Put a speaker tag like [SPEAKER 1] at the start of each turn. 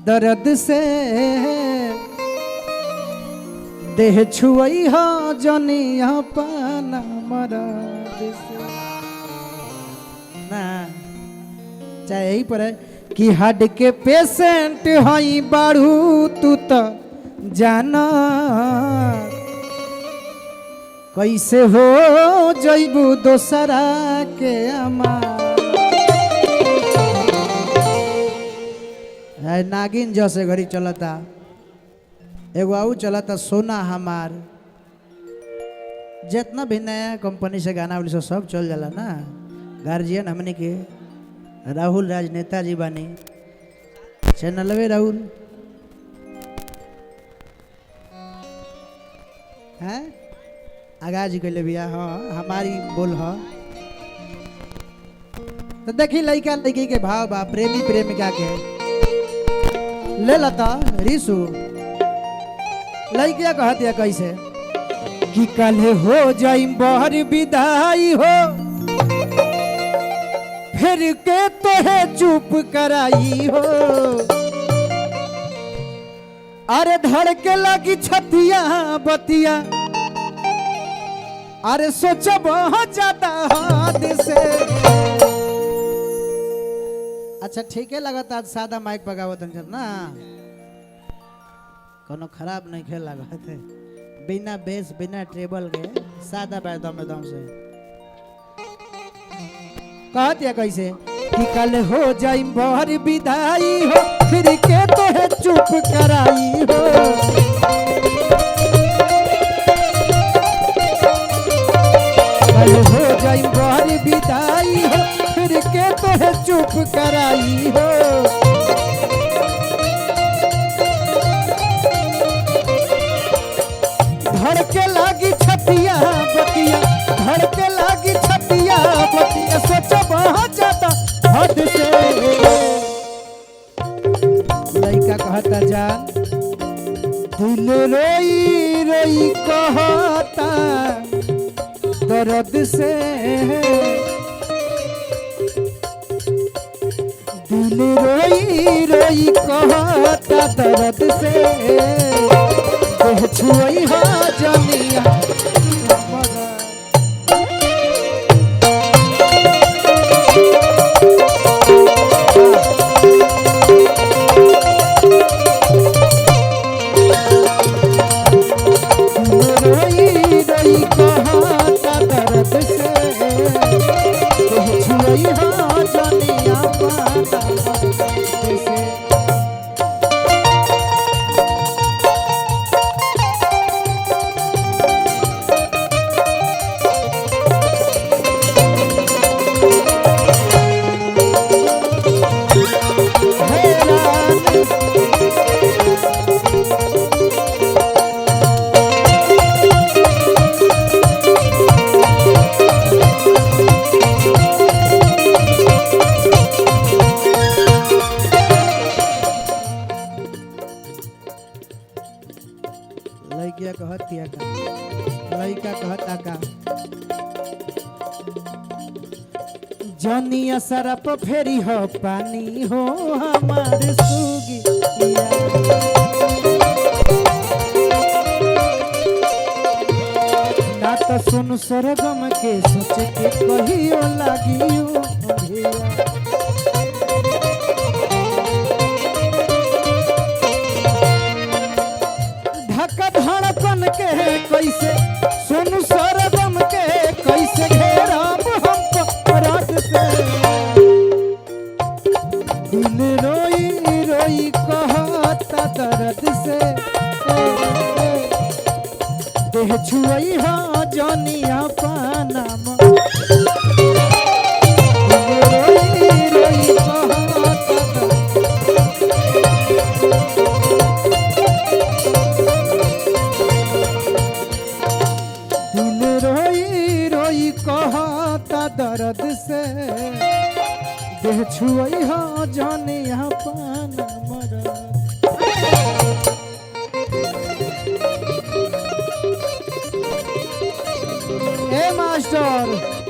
[SPEAKER 1] दर्द से देह छुई हो जनिया पाना मरद से ना चाहे यही पर है कि हड के पेशेंट हई बाड़ू तू तो जाना कैसे हो जइबू दोसरा के अमार है नागिन जैसे घड़ी चलता एगो आऊ चलता सोना हमार जितना भी नया कंपनी से गाना वाली सब चल जाला ना गार्जियन हमने के राहुल राजनेता जी बानी चैनलवे राहुल हैं आगाज कैले भैया हाँ हमारी बोल हाँ तो देखी लड़का लड़की के भाव बा प्रेमी प्रेमिका के ले लता रिसु लड़किया कहतिया कैसे कि कल हो जाई बहर विदाई हो फिर के तोहे चुप कराई हो अरे धड़ के लगी छतिया बतिया अरे सोच बहुत ज्यादा हाथ से अच्छा ठीक है लगता आज सादा माइक पकावत ना कोनो खराब नहीं खेल लगा थे बिना बेस बिना ट्रेबल के सादा बैदम एकदम से कहतिया कैसे कि कल हो जाई बहर विदाई हो फिर के तोहे चुप कराई हो कल हो जाई बहर विदाई हो फिर के तोहे चुप कराई हो धड़के लागी छतिया बतिया धड़के लागी छतिया बतिया सोचो बहुत ज्यादा हद से लड़का कहता जान दिल रोई रोई कहता दर्द से दिल रोई रोई कहता दर्द से देह छुई हो जनिया रोई रोई कहता दर्द से देह छुई हो जनिया से लड़किया कहतिया का लड़का कहता का जनिया सरप फेरी हो पानी हो हमारे सुगी ना तो सुन सरगम के सोच के कहियो लागियो भैया धड़कन के कैसे सुन सरगम के कैसे घेरब हमको रात से दिल रोई रोई कहता दर्द से देह छुई हो जनिया पाना रोई रोई कहता दर्द से देह छुई हो जनिया पाना मरद ए मास्टर